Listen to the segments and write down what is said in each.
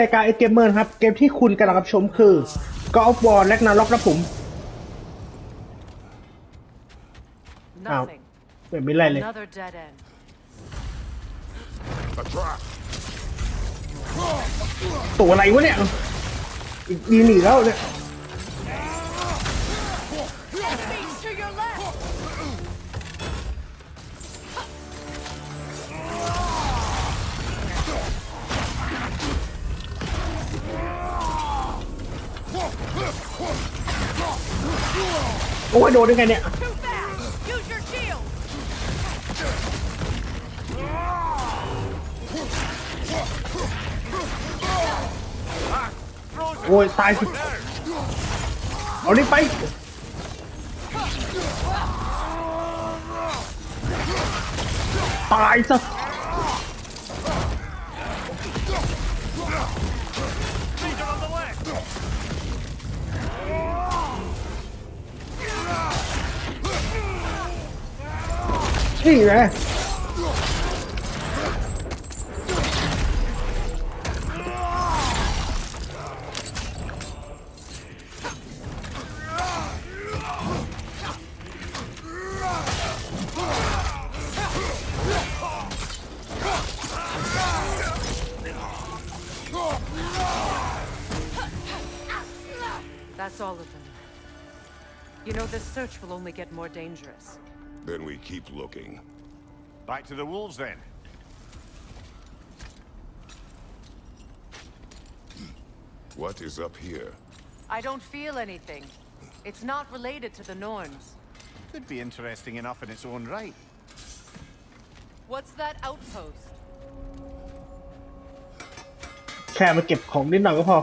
รายการเกมเมอร์ครับเกมที่คุณกำลังรับชมคือ God of War Ragnarök นะผมอ้าวไม่มีอะไรเลยตัวอะไรวะเนี่ยอีกดีหนีแล้วเนี่ยโอ้ยโดนได้ไงเนี่ยโอ้ยตายสิเอานี่ไปตายซะนี่ไงThat's all of them. You know, this search will only get more dangerous. Then we keep looking. Back to the wolves, then. What is up here? I don't feel anything. It's not related to the Norns. Could be interesting enough in its own right. What's that outpost? แค่มาเก็บของนิดหน่อยก็พอ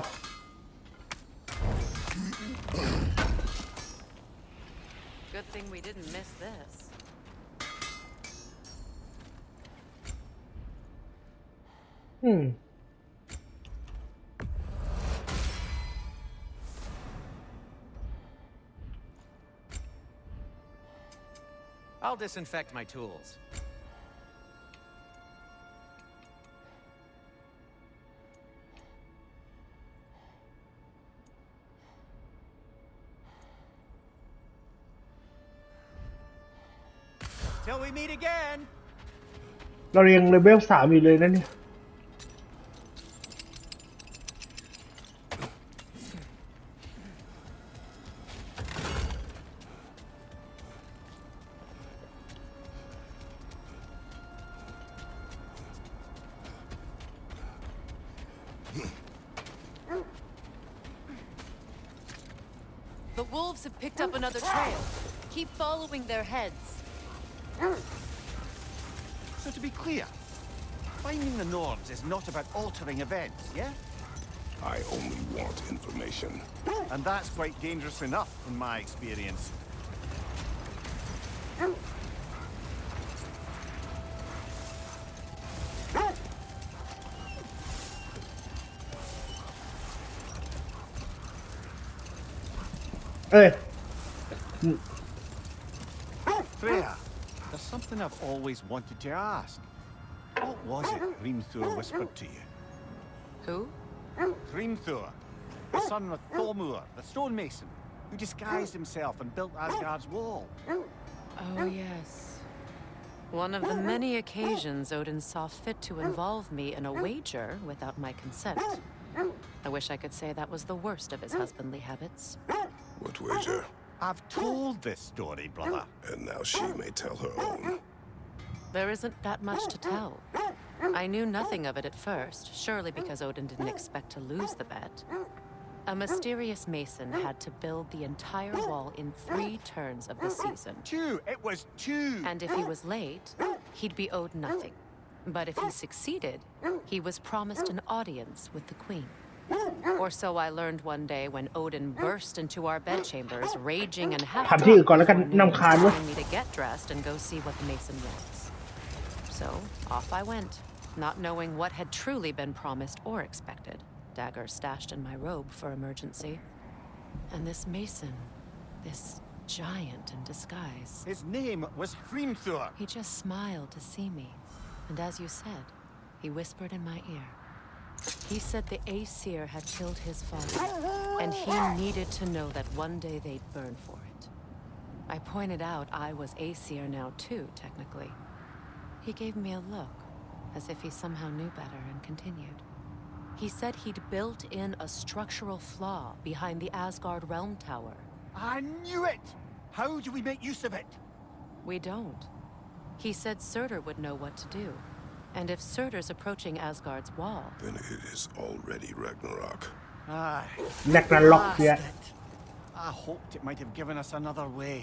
Good thing we didn't miss this. I'll disinfect my tools. Till we meet again. เรายังเลเวล3อยู่เลยนะเนี่ยThe wolves have picked up another trail. Keep following their heads. So to be clear, finding the Nords is not about altering events, yeah? I only want information. And that's quite dangerous enough, in my experience. Freya, there's something I've always wanted to ask. What was it Hrimthur whispered to you? Who? Hrimthur, the son of Thormur, the stonemason, who disguised himself and built Asgard's wall. Oh, yes. One of the many occasions Odin saw fit to involve me in a wager without my consent. I wish I could say that was the worst of his husbandly habits. What wager? I've told this story, brother. And now she may tell her own. There isn't that much to tell. I knew nothing of it at first, surely because Odin didn't expect to lose the bet. A mysterious mason had to build the entire wall in 3 turns of the season. 2! It was 2! And if he was late, he'd be owed nothing. But if he succeeded, he was promised an audience with the queen. Or so I learned one day when Odin burst into our bedchambers, raging and half ถามที่อื่นก่อนแล้วกัน drunk before นำคาญวะ telling me to get dressed and go see what the mason wants. So off I went, not knowing what had truly been promised or expected. Dagger stashed in my robe for emergency. And this mason, this giant in disguise. His name was Hrimthur. He just smiled to see me. And as you said, he whispered in my ear, He said the Aesir had killed his father, and he needed to know that one day they'd burn for it. I pointed out I was Aesir now too, technically. He gave me a look, as if he somehow knew better, and continued. He said he'd built in a structural flaw behind the Asgard Realm Tower. I knew it! How do we make use of it? We don't. He said Surtur would know what to do. And if Surtur's approaching Asgard's wall... Then it is already Ragnarok. Aye. แร็กนาร็อกเนี่ย Blast it. I hoped it might have given us another way.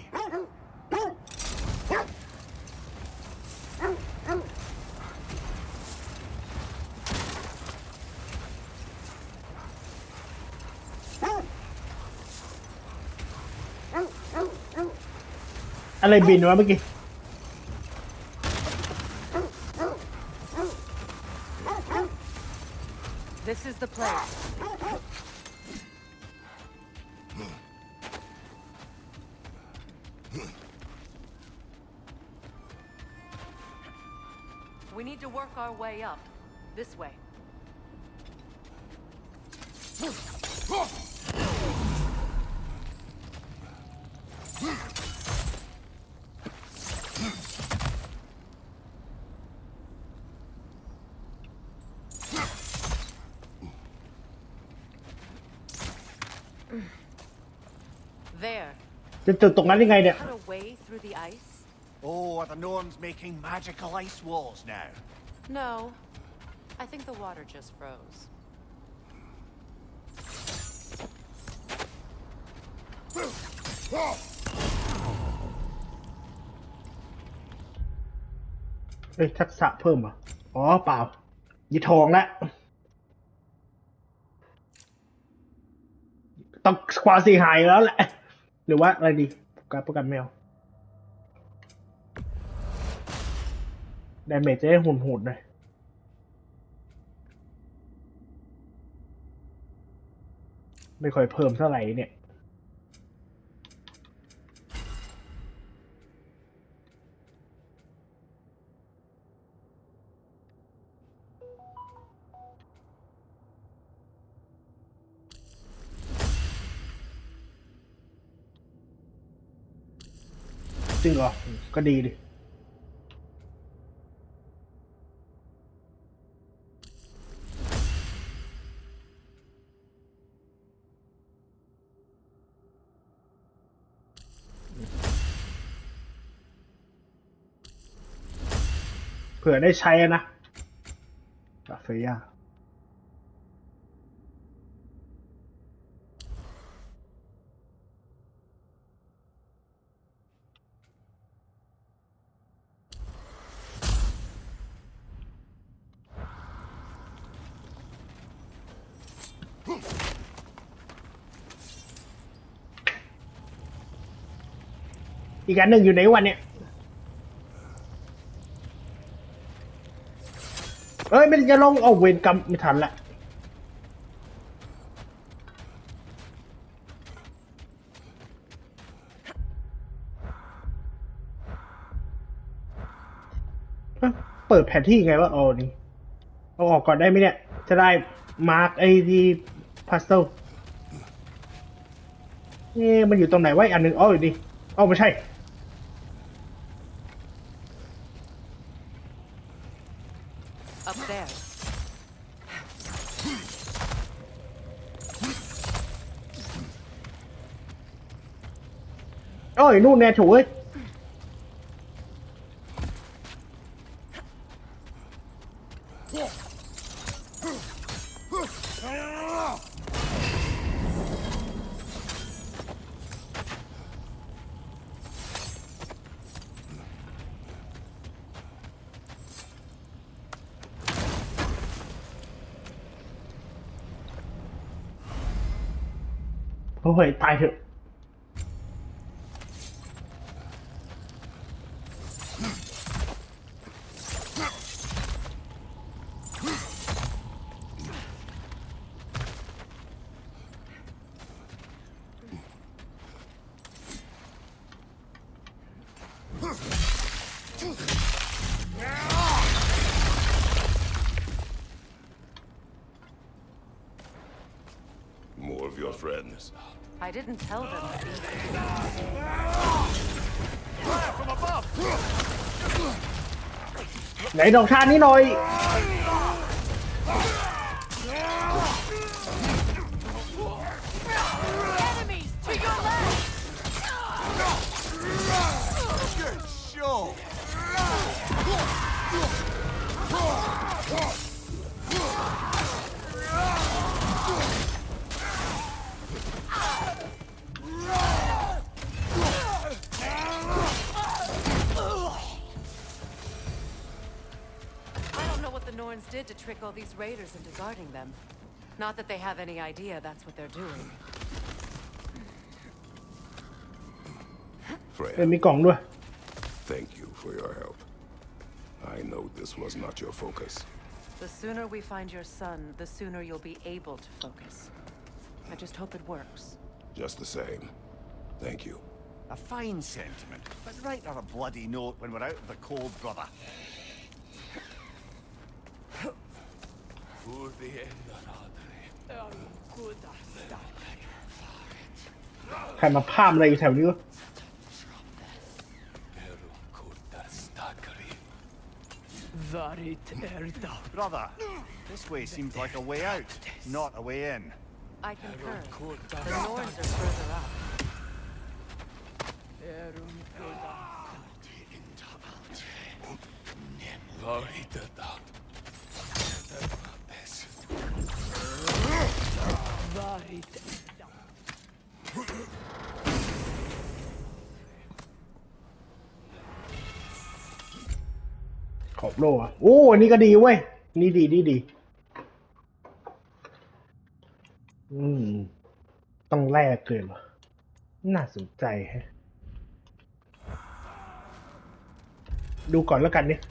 อะไรบินวะเมื่อกี้ This is the place. We need to work our way up. This way. There. จะจุดตรงนั้นยังไงเนี่ย Cut a way through the ice? Oh, are the Norns making magical ice walls now? No. I think the water just froze. เอ้ยทักษะเพิ่มเหรออ๋อเปล่ายีทองแล้วต้องความเสียหายแล้วแหละหรือว่าอะไรดีการป้องกันแมวดาเมจจะได้หุ่นหน่อยไม่ค่อยเพิ่มเท่าไหร่เนี่ยจริงเหรอก็ดีดิเผื่อได้ใช้นะกาเฟย่าอีกอันหนึ่งอยู่ในวันเนี่ยเอ้ยไม่จะลงเอาเวรกรรมไม่ทันละเปิดแผนที่ไงวะอ๋อนี่เอาออกก่อนได้ไหมเนี่ยจะได้มาร์กไอ้ที่พัซเซิลนี่มันอยู่ตรงไหนวะอันหนึ่งอ๋ออยู่ดิอ๋อไม่ใช่Up there. โอ้ยนู่นแน่ถูกเอ้ยโอ้ยตายเถอะ of your friends. I didn't tell them to be Fire from above! ไหนดอกทานนี้หน่อย enemies to your left. Good show! I don't know what the Norns did to trick all these raiders into guarding them. Not that they have any idea that's what they're doing. เออ Freya, มีกล่องด้วย thank you for your help. I know this was not your focus. The sooner we find your son, the sooner you'll be able to focus. I just hope it works. Just the same. Thank you. A fine sentiment, but write her a bloody note when we're out of the cold, brother. ใครมาพามอะไรอยู่แถวนี้วะ Brother, this way seems like a way out, not a way in. I concur. The Norns are further up.ขอบโล่อะโอ้อันนี้ก็ดีเว้ย นี่ดีดี ต้องแลกเกินวะน่าสนใจแฮะ ดูก่อนแล้วกันเนี่ย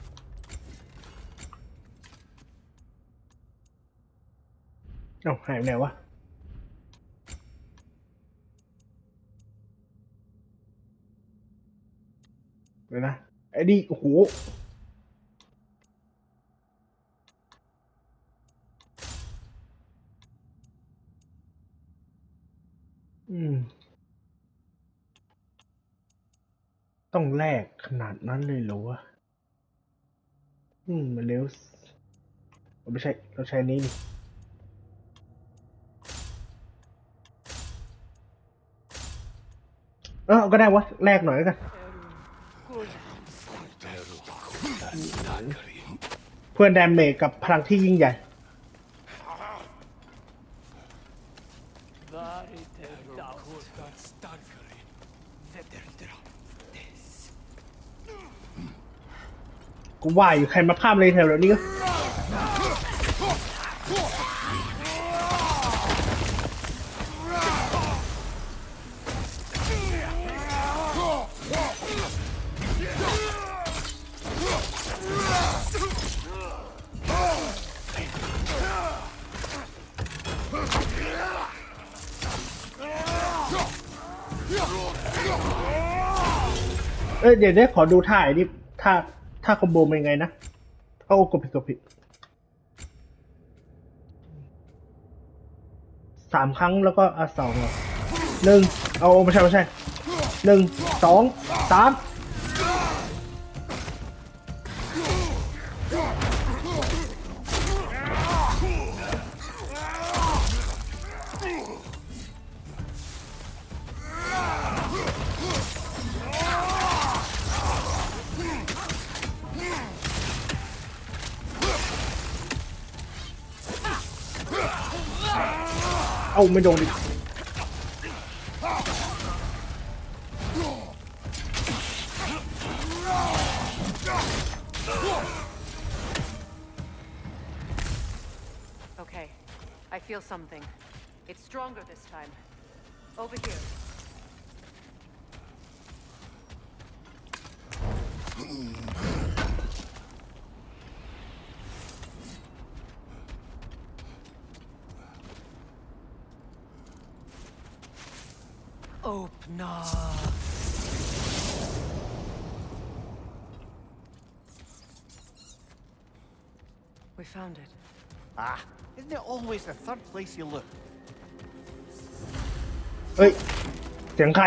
เอ้าหายไปไหนวะ เดี๋ยวนะ ไอ้นี่โอ้โห ต้องแลกขนาดนั้นเลยเหรอวะ มันเร็วไม่ใช่ เราใช้นี้นี่เอาก็ได้วะ แลกหน่อยแล้วกัน เพื่อนแดมเมจกับพลังที่ยิ่งใหญ่ กูว่าอยู่ใครมาพามเลยแถวนี้ก็ เดี๋ยวได้ขอดูท่าไอ้นี่ท่าคอมโบเป็นยังไงนะเอากดผิด3 ครั้งแล้วก็2 1เอาไม่ใช่1 2 3เอาไม่โดนดิ Okay, I feel something. It's stronger this time. Over here. Open up. We found it. Ah, isn't it always the third place you look? เฮ้ยเสียงใคร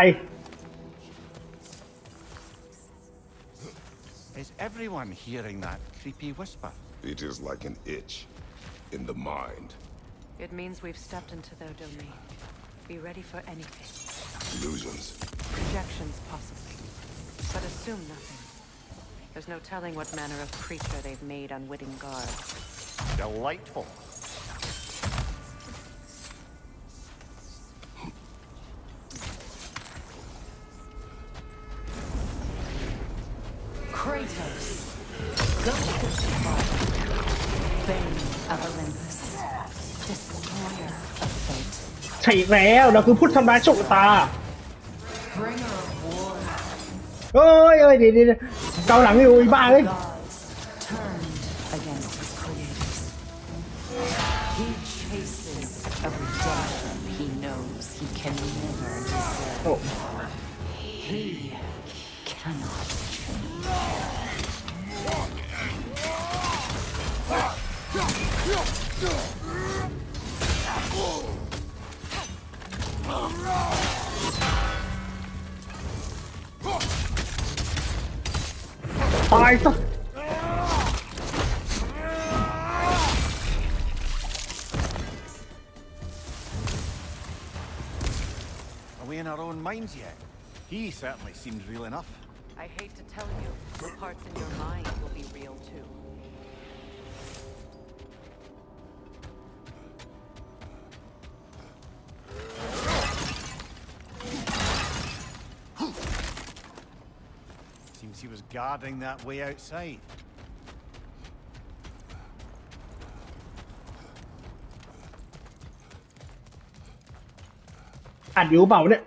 Is everyone hearing that creepy whisper? It is like an itch in the mind. It means we've stepped into their domain. Be ready for anything. Illusions. Projections, possibly. But assume nothing. There's no telling what manner of creature they've made unwitting guard. Delightful. Kratos, ghost of Sparta, bane of Olympus, destroyer of fate, ใช่อีกแล้วเราคือผู้ทำลายโชคชะตา bringer of war. เฮ้ยเดี๋ยวเกาหลังอยู่อีบ้าเลย Gods turned against his creators. He chases every death he knows he can never deserve. โอ้ He cannot change. ตายซะ Are we in our own minds yet? He certainly seemed real enough. I hate to tell you, the parts in your mind will be real too. Seems he was guarding that way outside. อัดอยู่เปล่าเนี่ย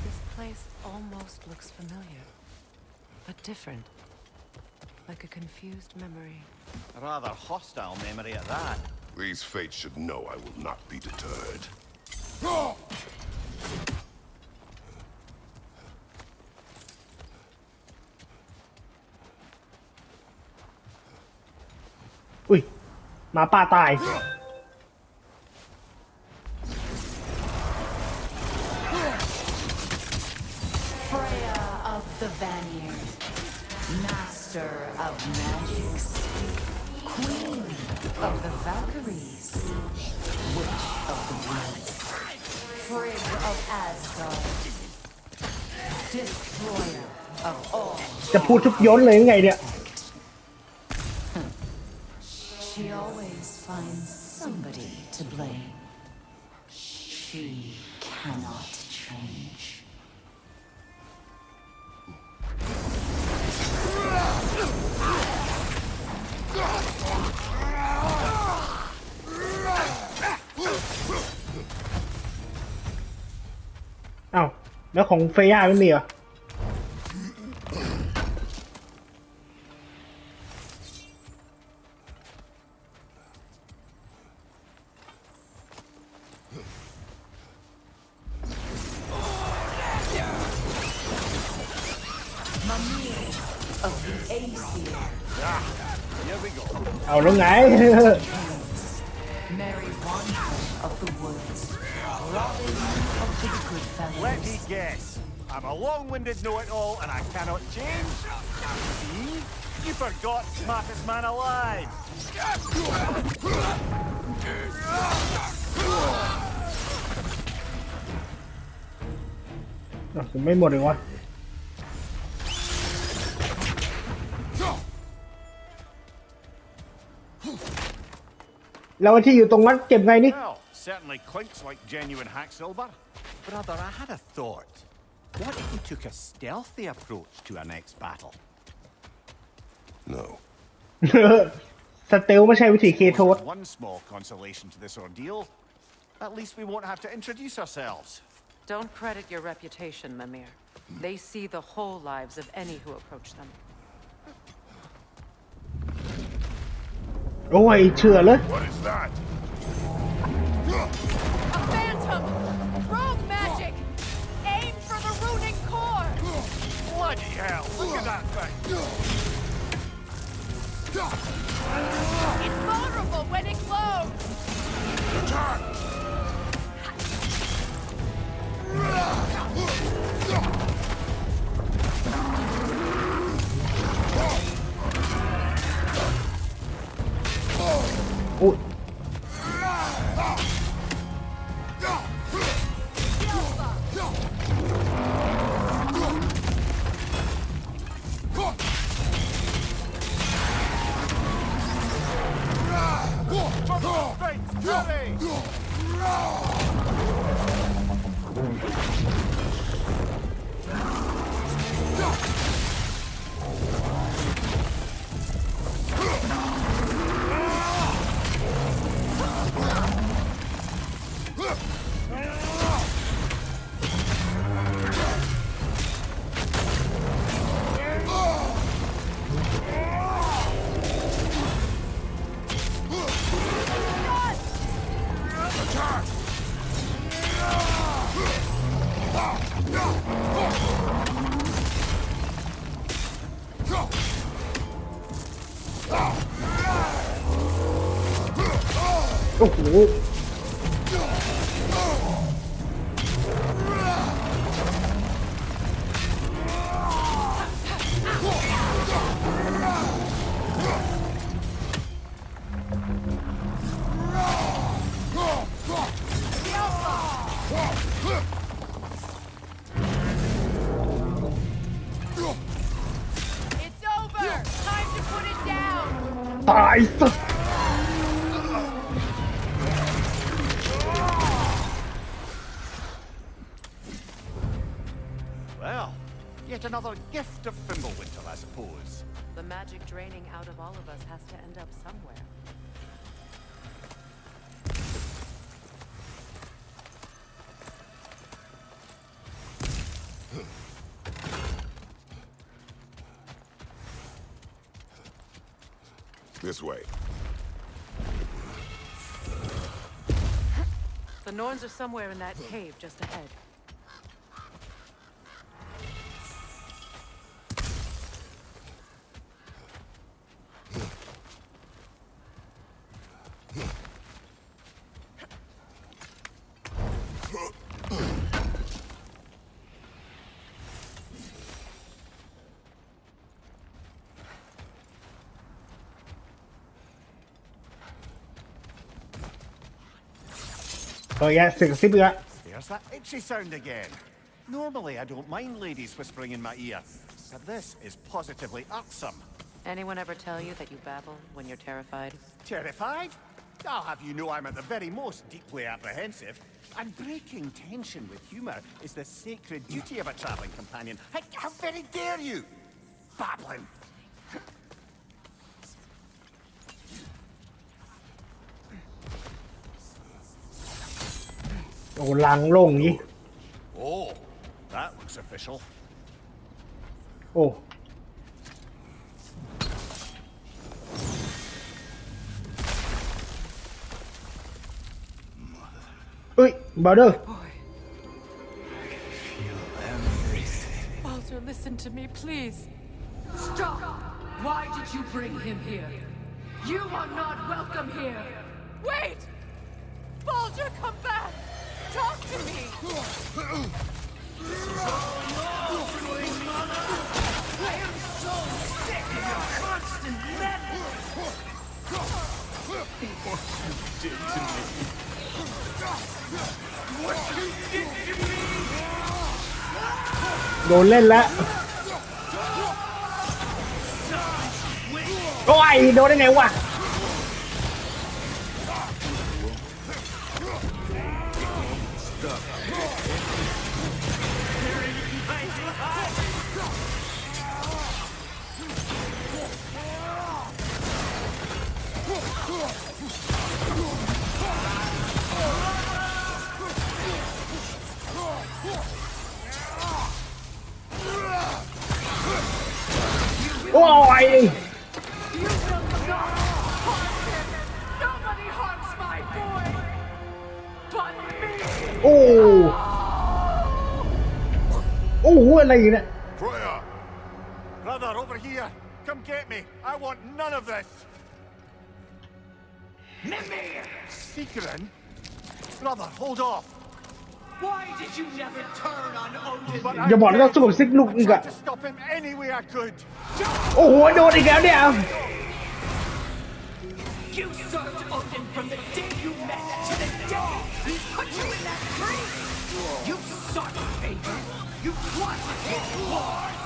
This place almost looks familiar, but different. Like a confused memory. A rather hostile memory at that. These fates should know I will not be deterred. อุ้ยหมาป่าตาย Freya of the Vanir, master of magics, queen of the Valkyries, witch of the woods, Frigg of Asgard, destroyer of all. จะพูดทุกย้นเลยยังไงเนี่ย She always finds somebody to blame. She cannot change. อ้าวแล้วของเฟย่าไม่มีเหรอ Mimir of the Aesir, Here we go. เอาแล้วไง Merry Wanderer of the woods, Robin of the good Let me fellows. guess. I'm a long-winded know-it-all and I cannot change. See? You forgot smartest man alive. อ้าวไม่หมดเลยวะ แล้วที่อยู่ตรงนั้นเก็บไงนี่ Well, certainly clinks like genuine hack silver. Brother, I had a thought. What if we took a stealthy approach to our next battle? No. สเตลไม่ใช่วิธีเคโทส One small consolation to this ordeal. At least we won't have to introduce ourselves. Don't credit your reputation, Mimir. They see the whole lives of any who approach them. โอ้ยเชื่อเลย What is that? A phantom! Rogue magic! Aim for the runing core! Bloody hell! Look at that thing! It's vulnerable when it glows! Attack! อุ้ย โอ้โห It's over! Time to put it down! ตายสัส Well, yet another gift of Fimbulwinter, I suppose. The magic draining out of all of us has to end up somewhere. This way. The Norns are somewhere in that cave just ahead. Oh yeah, เสียงซิบอีกแล้ว There's that itchy sound again. Normally, I don't mind ladies whispering in my ear, but this is positively irksome. Anyone ever tell you that you babble when you're terrified? Terrified? I'll have you know I'm at the very most deeply apprehensive. And breaking tension with humour is the sacred duty of a travelling companion. How very dare you? Babbling. โอ้ลังโล่งนี้ Oh, that looks official. โอ้เอ้ยบาร์เดอร์ Walter, listen to me, please. Stop! Why did you bring him here? You are not welcome here! Wait! Baldur, come back! Talk to me! I am so sick of your constant madness! What you did to me! โดนเล่นแล้ว โอ้ยโดนได้ไงวะ What โอ้ย You will not harm him. Nobody harms my boy. But me. โอ้โอ้โหอะไรอยู่เนี่ย Freya! Brother, over here! Come get me! I want none of this! Mimir! Seekerin? Brother, hold off! Why did you never turn on Odin? But อย่าบอกนะต้องสู้กับซิกลุกอีก tried อะ to stop him any way I could! โอ้โหโดนอีกแล้วเนี่ย You served Odin from the day you met to the day he put you in that tree. You sought favor. You plotted his wars.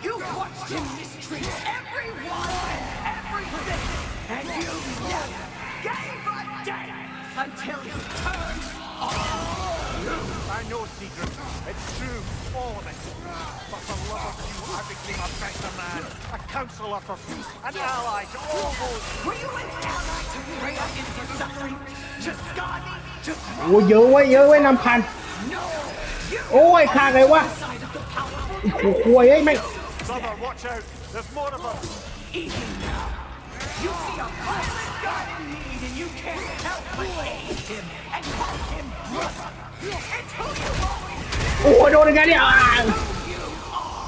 You watched him mistreat everyone and everything. And you never gave a damn until he turned I know, Seekerin. It's true, all of it. But for love of you, I became a better man, a counselor for peace, an ally to all those. Were you an ally to Freya in her suffering? To Skadi? To โอ้เยอะเว้ยเยอะเว้ยนำพัน No! You โอ้ยฆ่าไงวะ side of the powerful โอ้โหควยไอ้แม่ง Brother, watch out! There's more of them! even now. You see a violent god in need and you can't help but aid him and call him brother. It's who you always โอ้โหโดนอีกแล้วเนี่ยอ่า you are.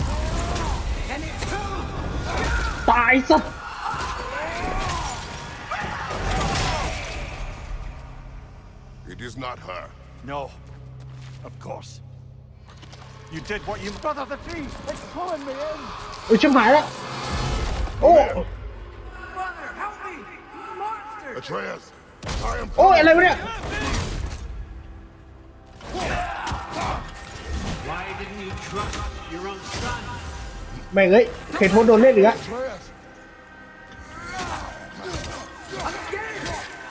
And it's who ตายซะ It is not her. No. Of course. You did what you... Brother, the tree! It's pulling me in! โอ้ยชิบหายแล้วโอ้ Brother, help me! Monster! Atreus, I am โอ้ยอะไรวะเนี่ย Why didn't you trust your own son? แม่งเอ้ยเขตโทษโดนเล่นอีกแล้ว Atreus.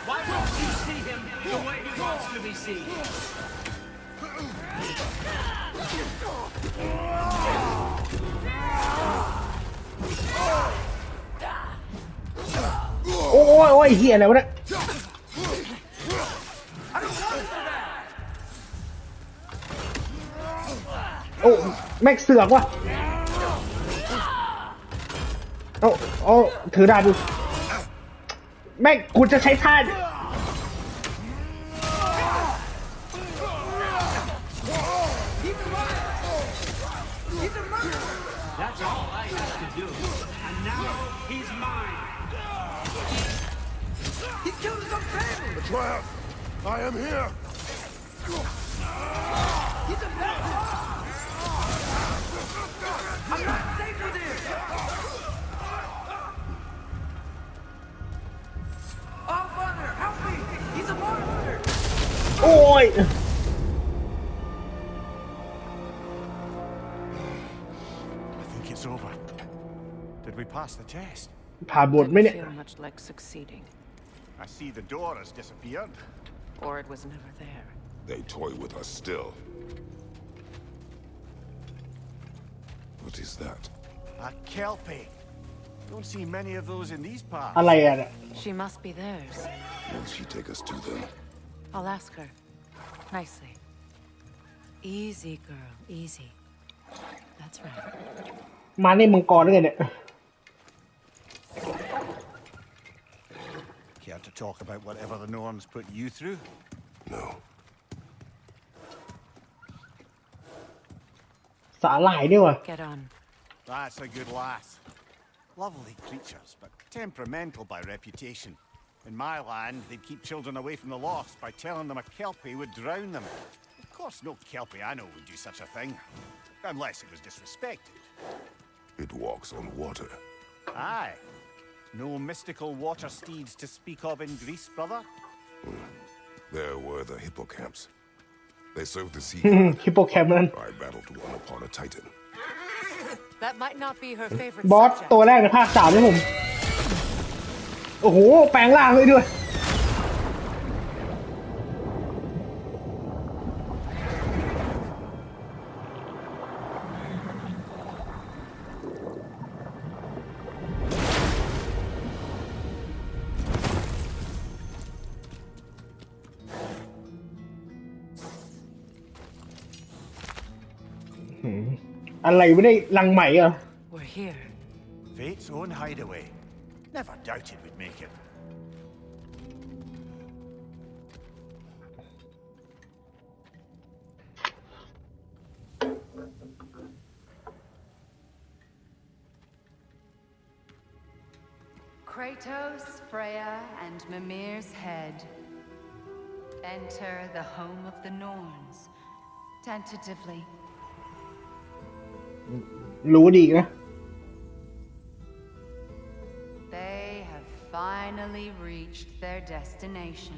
Why won't you see him the way he wants to be seen? โอ้ยโอ้ยเฮียอะไรวะเนี่ยโอ้แม็กเสือกว่ะเอาถือดาบดูแม่งกูจะใช้ท่า That's all I have to do. And now he's mine. He killed his own family! Atreus, I am here. He's a bad I'm not safe with him! Oh, Father, help me! He's a monster! โอ้ย I think it's over. Did we pass the test? ผ่านบทไหม Didn't เนี่ย feel much like succeeding. I see the door has disappeared. Or it was never there. They toy with us still. What is that? A kelpie. Don't see many of those in these parts. อะไรอ่ะเนี่ย She must be theirs. Will she take us to them? I'll ask her. Nicely. Easy, girl. Easy. That's right. มาในมังกรได้ไงเนี่ย Care to talk about whatever the norms put you through? No. สาหร่ายด้วยว่ะ Get on. That's a good lass. Lovely creatures, but temperamental by reputation. In my land, they'd keep children away from the lost by telling them a kelpie would drown them. Of course, no kelpie I know would do such a thing. Unless it was disrespected. It walks on water. Aye. No mystical water steeds to speak of in Greece, brother? There were the hippocamps. They served the sea. ฮิปโปแคมนั่น I battled one upon a titan. That might not be her favorite บอส subject. ตัวแรกในภาค3นี่ผม โอ้โห แปลงร่างเลยด้วย อะไรไม่ได้รังไหมเหรอ We're here. Fate's own hideaway. Never doubted we'd make it. Kratos, Freya, and Mimir's head. Enter the home of the Norns. Tentatively. รู้ดีนะ They have finally reached their destination.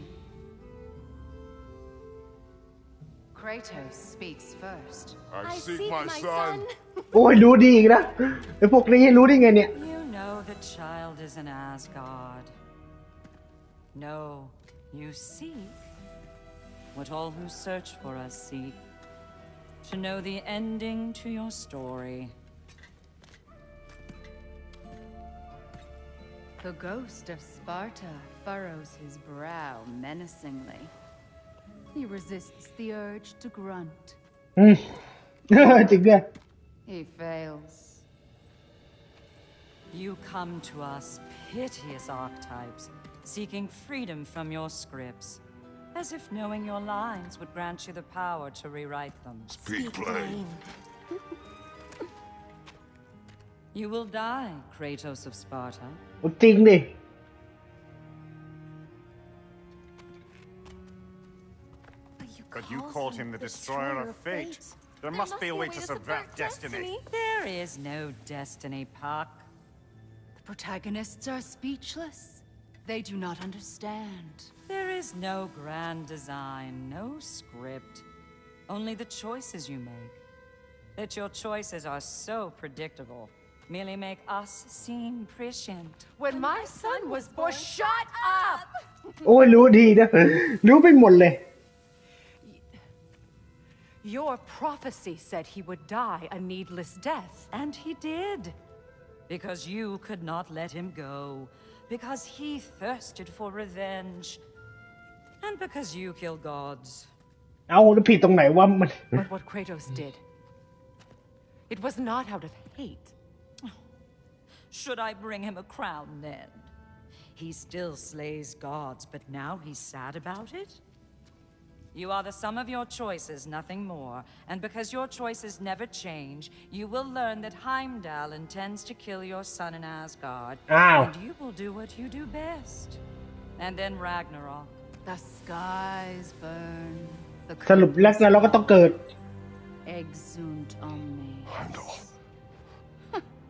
Kratos speaks first. I seek my son. โอ้ยรู้ดีอีกนะไอ้พวกนี้รู้ได้ไงเนี่ย You know the child is in Asgard. No, you seek what all who search for us seek. To know the ending to your story. The ghost of Sparta furrows his brow menacingly. He resists the urge to grunt. จริงด้วย He fails. You come to us, piteous archetypes, seeking freedom from your scripts, as if knowing your lines would grant you the power to rewrite them. Speak plain. You will die, Kratos of Sparta. จริงดิ But you called him the destroyer of fate. There must be a way to subvert destiny. There is no destiny, Puck. The protagonists are speechless. They do not understand. There is no grand design, no script. Only the choices you make. That your choices are so predictable merely make us seem prescient. When my son was born, shut up! โอ้ยรู้ดีนะ รู้ไปหมดเลย Your prophecy said he would die a needless death. And he did. Because you could not let him go. Because he thirsted for revenge. And because you kill gods. เอาแล้วผิดตรงไหนว่ามัน But what Kratos did, it was not out of hate. Should I bring him a crown then? He still slays gods, but now he's sad about it? You are the sum of your choices, nothing more. And because your choices never change, you will learn that Heimdall intends to kill your son in Asgard. Ow. And you will do what you do best. And then Ragnarok. The skies burn. The สรุปแล้วเราก็ต้องเกิด Exunt omnes. Heimdall.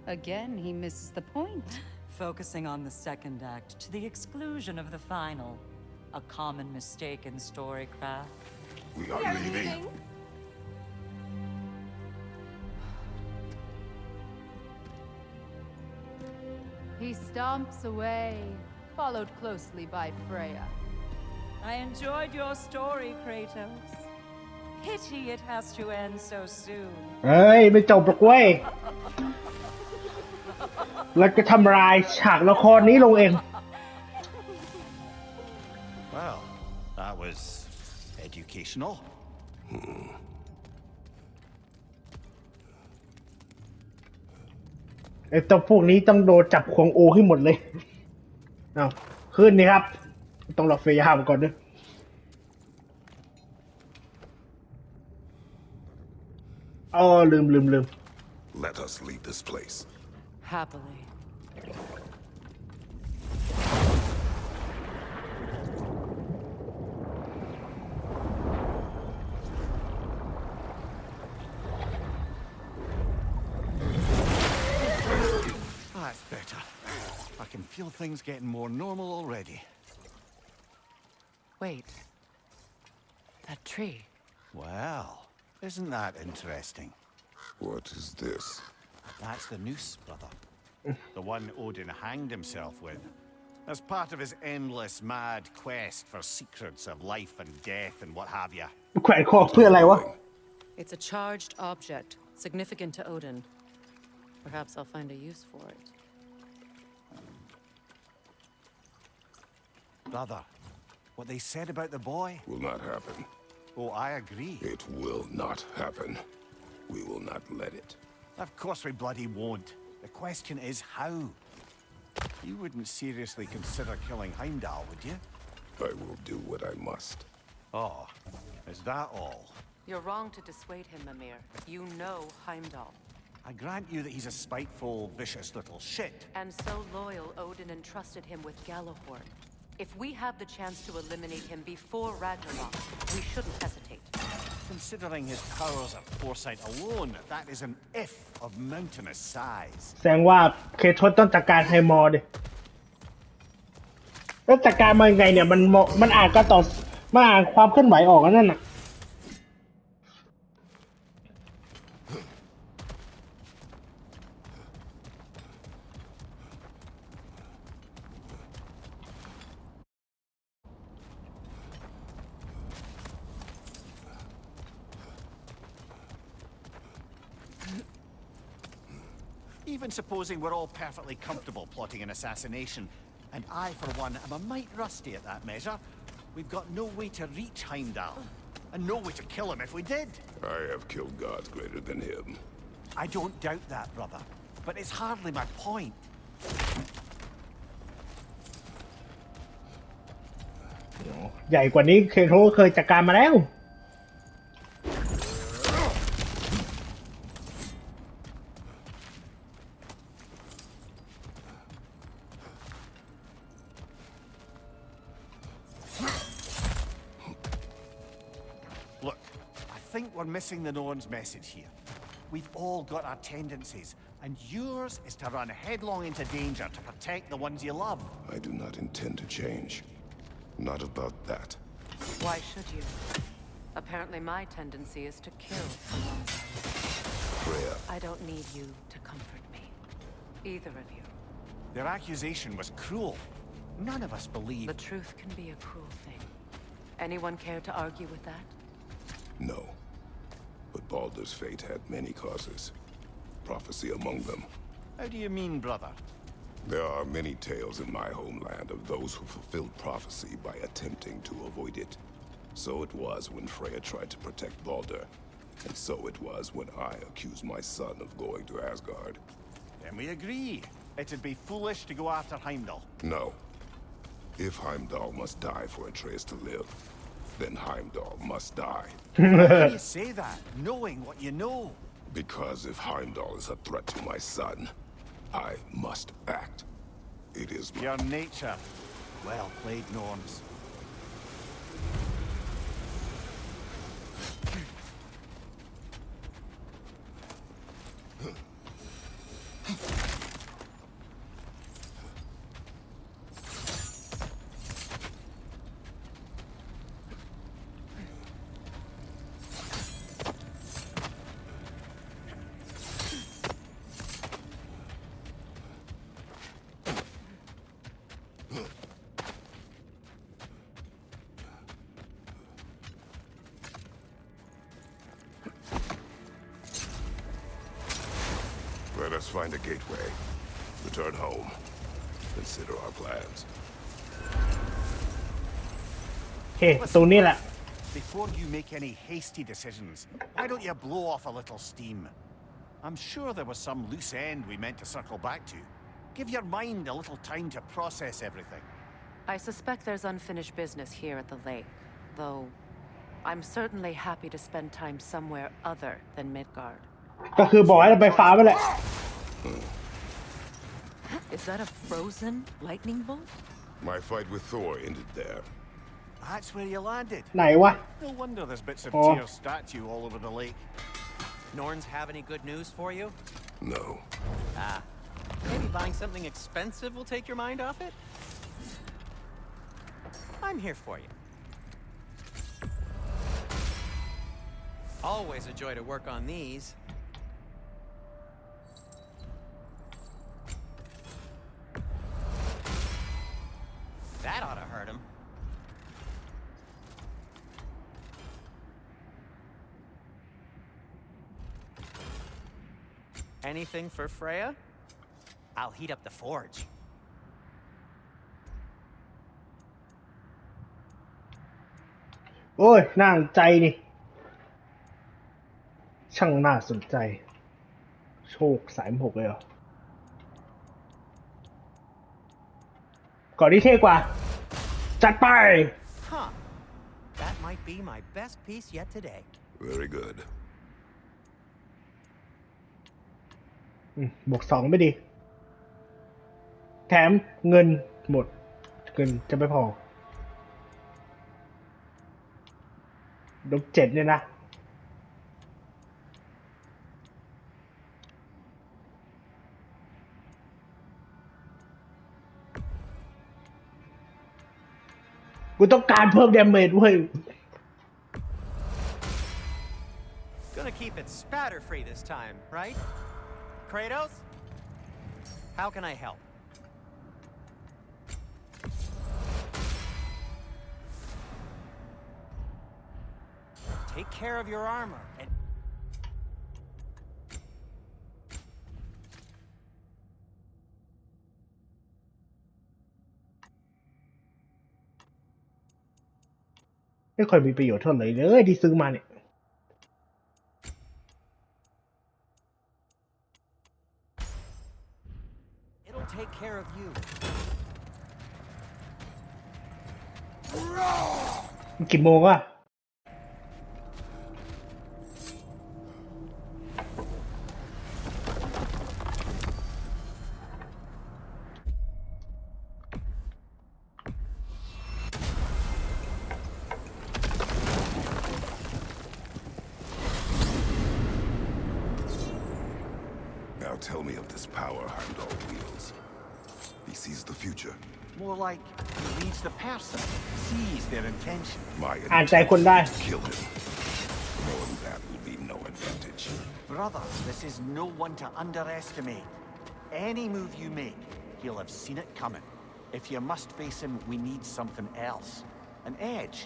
Again, he misses the point. Focusing on the second act to the exclusion of the final. A common mistake in storycraft. We are leaving. He stomps away, followed closely by Freya. I enjoyed your story, Kratos. Pity it has to end so soon. เฮ้ยไม่จบหรอกเว้ยเราจะทำลายฉากละครนี้ลงเอง Well, that was educational. ไอ้ตัวพวกนี้ต้องโดนจับควงโอให้หมดเลยเอาขึ้นนี่ครับ ต้องรอเฟย่ามาก่อนด้วยอ๋อลืม Let us leave this place. Happily. That's better. I can feel things getting more normal already. Wait. That tree. Well, isn't that interesting? What is this? That's the noose, brother. The one Odin hanged himself with. As part of his endless, mad quest for secrets of life and death and what have you. แขวนคอเพื่ออะไรวะ It's a charged object, significant to Odin. Perhaps I'll find a use for it. Brother, what they said about the boy? Will not happen. Oh, I agree. It will not happen. We will not let it. Of course we bloody won't. The question is how. You wouldn't seriously consider killing Heimdall, would you? I will do what I must. Oh, is that all? You're wrong to dissuade him, Mimir. You know Heimdall. I grant you that he's a spiteful, vicious little shit. And so loyal, Odin entrusted him with Gjallarhorn. If we have the chance to eliminate him before Ragnarok, we shouldn't hesitate. Considering his powers of foresight alone, that is an if of mountainous size. แสดงว่าเคทศต้องจัดการไฮมอร์ดิแล้วจัดการมายังไงเนี่ยมันอ่านการต่อมันอ่านความเคลื่อนไหวออกนั่นน่ะEven supposing we're all perfectly comfortable plotting an assassination, and I, for one, am a mite rusty at that measure, we've got no way to reach Heimdall, and no way to kill him if we did. I have killed gods greater than him. I don't doubt that, brother, but it's hardly my point. ใหญ่กว่านี้เคทศเคยจัดการมาแล้ว Look, I think we're missing the Norn's message here. We've all got our tendencies, and yours is to run headlong into danger to protect the ones you love. I do not intend to change. Not about that. Why should you? Apparently my tendency is to kill. Freya, I don't need you to comfort me. Either of you. Their accusation was cruel. None of us believe. The truth can be a cruel thing. Anyone care to argue with that? no. But Baldur's fate had many causes. Prophecy among them. How do you mean, brother? There are many tales in my homeland of those who fulfilled prophecy by attempting to avoid it. So it was when Freya tried to protect Baldur. And so it was when I accused my son of going to Asgard. Then we agree. It'd be foolish to go after Heimdall. No. If Heimdall must die for Atreus to live, then Heimdall must die. How do you say that, knowing what you know? Because if Heimdall is a threat to my son, I must act. It is Your nature. Well played, Norns. Let us find a gateway. Return home. Consider our plans. โอเคตรงนี้แหละ Before you make any hasty decisions, why don't you blow off a little steam? I'm sure there was some loose end we meant to circle back to. Give your mind a little time to process everything. I suspect there's unfinished business here at the lake, though I'm certainly happy to spend time somewhere other than Midgard. ก็คือบอกให้เราไปฟ้าไปแหละ Is that a frozen lightning bolt? My fight with Thor ended there. That's where you landed. ไหนวะ No wonder there's bits of Oh. Tyr's statue all over the lake. Norns have any good news for you? No. Ah, maybe buying something expensive will take your mind off it? I'm here for you. Always a joy to work on these. That ought to hurt him. Anything for Freya? I'll heat up the forge. โอ้ยน่าสนใจนี่ช่างน่าสนใจ โชค36เลยเหรอก่อนนี้เท่กว่าจัดไป Huh. That might be my best piece yet today. Very good. บวก2ไม่ดีแถมเงินหมดเงินจะไม่พอลบ7เนี่ยนะกูต้องการเพิ่มดาเมจเว้ย Gonna keep it spatter-free this time, right? Kratos? How can I help? Take care of your armor and... ไม่ค่อยมีประโยชน์เท่าไหร่เลยที่ซื้อมาเนี่ย It'll take care of you. กี่โมงวะNow tell me of this power Heimdall wields. He sees the future. More like he reads the person, sees their intention. My อ่านใจคนได้ to kill him. Knowing that will be no advantage. Brother, this is no one to underestimate. Any move you make, he'll have seen it coming. If you must face him, we need something else. An edge.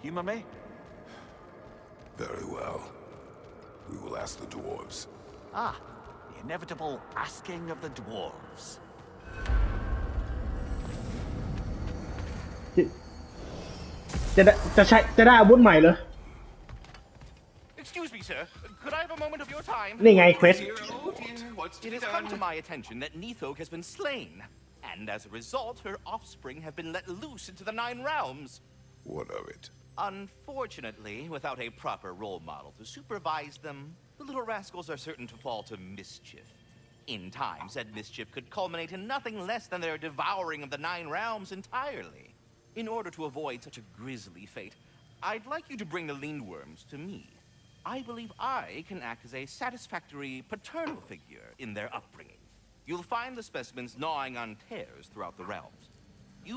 Humor me? Very well. We will ask the dwarves. Ah, the inevitable asking of the dwarves. จะได้อาวุธใหม่เหรอ Excuse me, sir. Could I have a moment of your time? นี่ไงเควส It has come to my attention that Nithog has been slain, and as a result, her offspring have been let loose into the Nine Realms. What of it? Unfortunately, without a proper role model to supervise them, the little rascals are certain to fall to mischief. In time, said mischief could culminate in nothing less than their devouring of the Nine Realms entirely. In order to avoid such a grisly fate, I'd like you to bring the Lindworms to me. I believe I can act as a satisfactory paternal figure in their upbringing. You'll find the specimens gnawing on tears throughout the realms.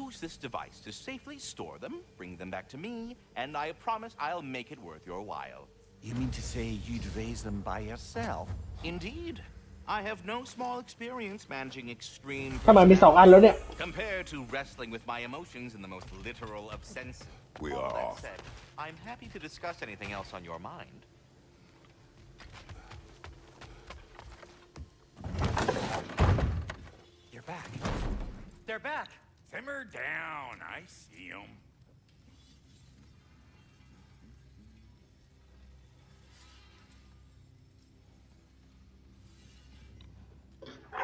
Use this device to safely store them, bring them back to me, and I promise I'll make it worth your while. You mean to say you'd raise them by yourself? Indeed. I have no small experience managing extreme ทำไมมี2 อันแล้วเนี่ย compared to wrestling with my emotions in the most literal of senses. We All are that off. said, I'm happy to discuss anything else on your mind. You're back. They're back. Simmer down. I see them.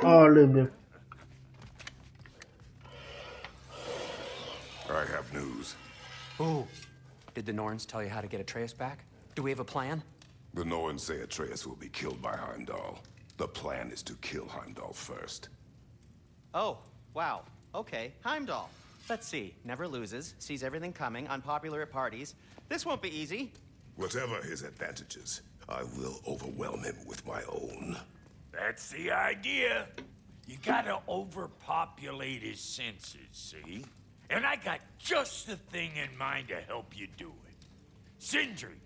อ๋อลืม I have news. Ooh. Did the Norns tell you how to get Atreus back? Do we have a plan? The Norns say Atreus will be killed by Heimdall. The plan is to kill Heimdall first. Oh, wow. Okay, Heimdall. Let's see. Never loses, sees everything coming, unpopular at parties. This won't be easy. Whatever his advantages, I will overwhelm him with my own. That's the idea. You gotta overpopulate his senses, see? And I got just the thing in mind to help you do it. Sindri,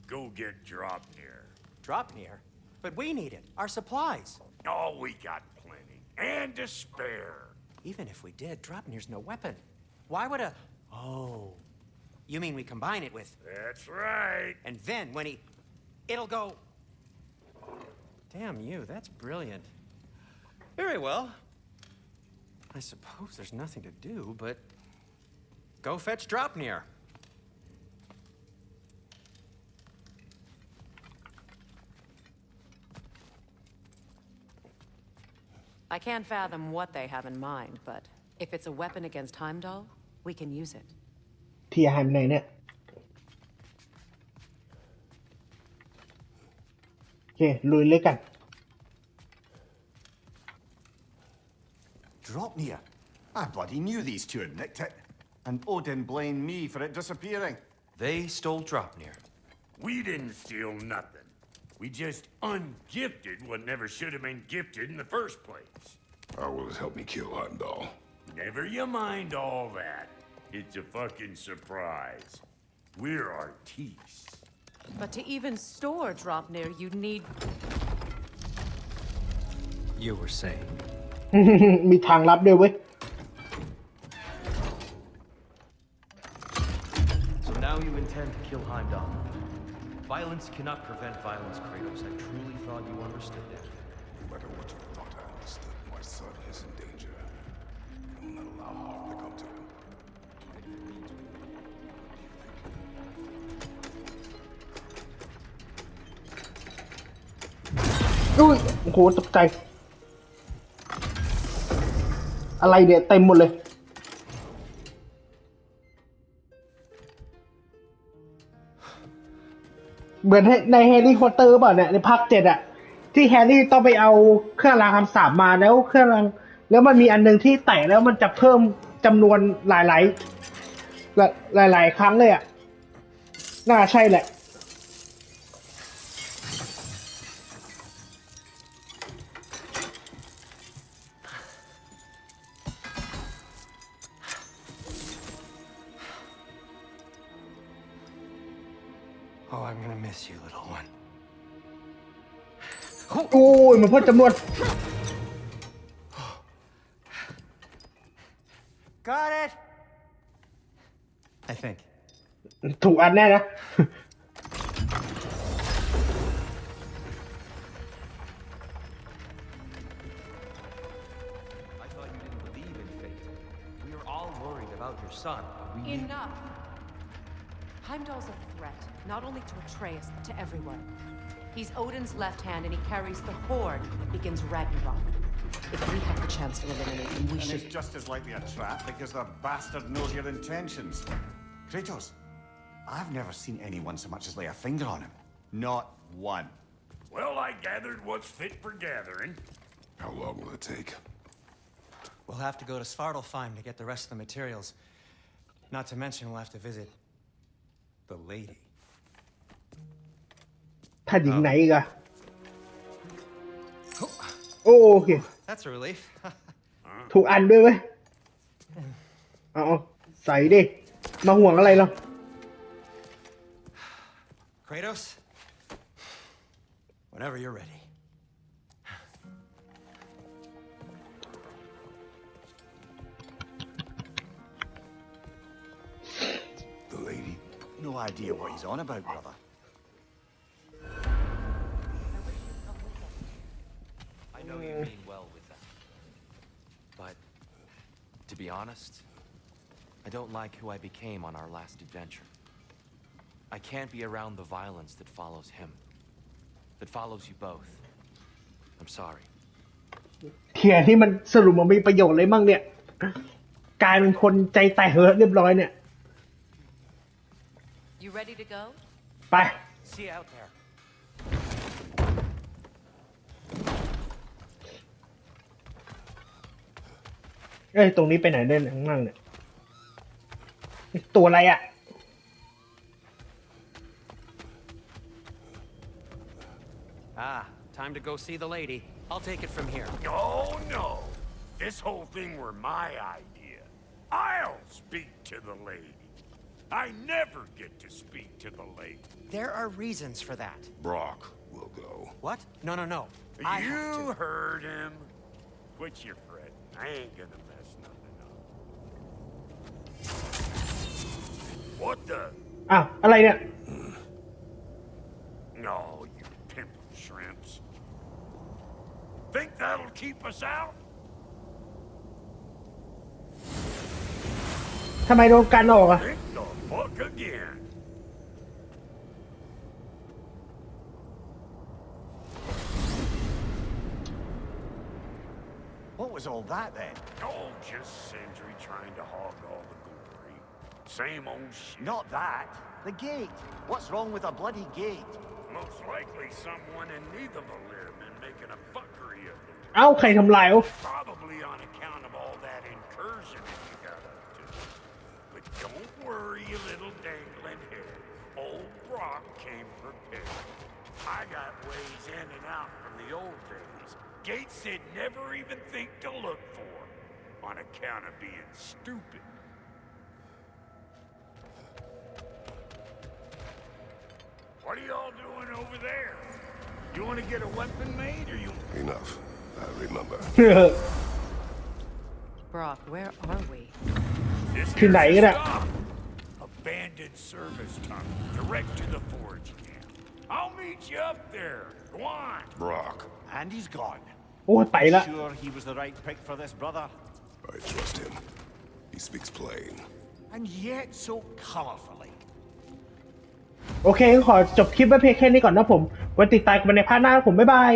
go get Dropnir. Dropnir? But we need it. Our supplies. Oh, we got plenty. And to spare. Even if we did, Dropnir's no weapon. Why would a... Oh. You mean we combine it with... That's right. And then when he... It'll go... Damn you, that's brilliant. Very well. I suppose there's nothing to do, but... Go fetch Dropnir. I can't fathom what they have in mind, but if it's a weapon against Heimdall, we can use it. ที่หายไปไหนเนี่ยโอเคลุยเลยกัน Dropnir. I bloody knew these two had nicked it. And Odin blamed me for it disappearing. They stole Dropnir. We didn't steal nothing. We just ungifted what never should have been gifted in the first place. How will it help me kill Heimdall? Never you mind all that. It's a fucking surprise. We're artistes. But to even store Dropnir, you'd need... You were saying. มีทางลับด้วยเว้ย So now you intend to kill Heimdall. Violence cannot prevent violence, Kratos. I truly thought you understood that. No matter what you thought I understood, my son is in danger. I will not allow harm to come to him. อุ้ยโอ้โหตกใจอะไรเนี่ยเต็มหมดเลยเหมือนในแฮร์รี่พอตเตอร์ป่ะเนี่ยในภาค7อะที่แฮร์รี่ต้องไปเอาเครื่องรางคำสาปมาแล้วเครื่องรางแล้วมันมีอันนึงที่แตะแล้วมันจะเพิ่มจำนวนหลายครั้งเลยอะน่าใช่แหละ Oh, I'm gonna miss you, little one. โอ้ยมันเพิ่มจำนวน Got it. I think. ถูกอันแน่นะ I thought you didn't believe in fate. We were all worried about your son. We Enough! Heimdall's a threat, not only to Atreus, but to everyone. He's Odin's left hand, and he carries the horde that begins Ragnarok. If we have the chance to eliminate him, we And should... it's just as likely a trap because the bastard knows your intentions. Kratos, I've never seen anyone so much as lay a finger on him. Not one. Well, I gathered what's fit for gathering. How long will it take? We'll have to go to Svartalfheim to get the rest of the materials. Not to mention we'll have to visit the lady. ถ้าหญิงไหนอีกอะโอเค That's a relief. ถูกอันด้วยเว้ยเอาใส่ดิ มาห่วงอะไรเรา Kratos, whenever you're ready. The lady? No idea what he's on about, brother. I know you mean well with that. But, to be honest, I don't like who I became on our last adventure. I can't be around the violence that follows him. That follows you both. I'm sorry. เทียที่มันสรุปมันมีประโยชน์เลยมั่งเนี่ย กลายเป็นคนใจแตกเหินเรียบร้อยเนี่ย You ready to go? ไป See you out there. เอ้ยตรงนี้ไปไหนได้ข้างล่างเนี่ยตัวอะไรอ่ะ Ah, time to go see the lady. I'll take it from here. Oh, no. This whole thing were my idea. I'll speak to the lady. I never get to speak to the lady. There are reasons for that. Brock will go. What? No. I have You to. heard him. Quit your fretting. I ain't gonna mess nothing up. What the? อ้าวอะไรเนี่ย No, you pimple shrimps. Think that'll keep us out? ทำไมโดนกันออกอ่ะ Think the fuck again. was all that then? Oh, just Sindri trying to hog all the glory. Same old shit. Not that. The gate. What's wrong with a bloody gate? Most likely someone in Nidavellir been making a fuckery of it. เอ้าใครทำลายวะ Probably on account of all that incursion you got up to. But don't worry, you little dangling head. Old Brock came prepared. I got ways in and out from the old days. Gates they'd never even think to look for, on account of being stupid. What are y'all doing over there? You want to get a weapon made, or you... Enough. I remember. Brock, where are we? This Thì nãy here's cái the đã. stop. Abandoned service tunnel, direct to the forge camp. I'll meet you up there. Go on. Brock. And he's gone. โอ้ยไปละ Sure he was the right pick for this, brother? I trust him. He speaks plain. And yet so colourfully. โอเคขอจบคลิปไว้เพียงแค่นี้ก่อนนะผมไว้ติดตามกันในพาร์ทหน้าครับผมบ๊ายบาย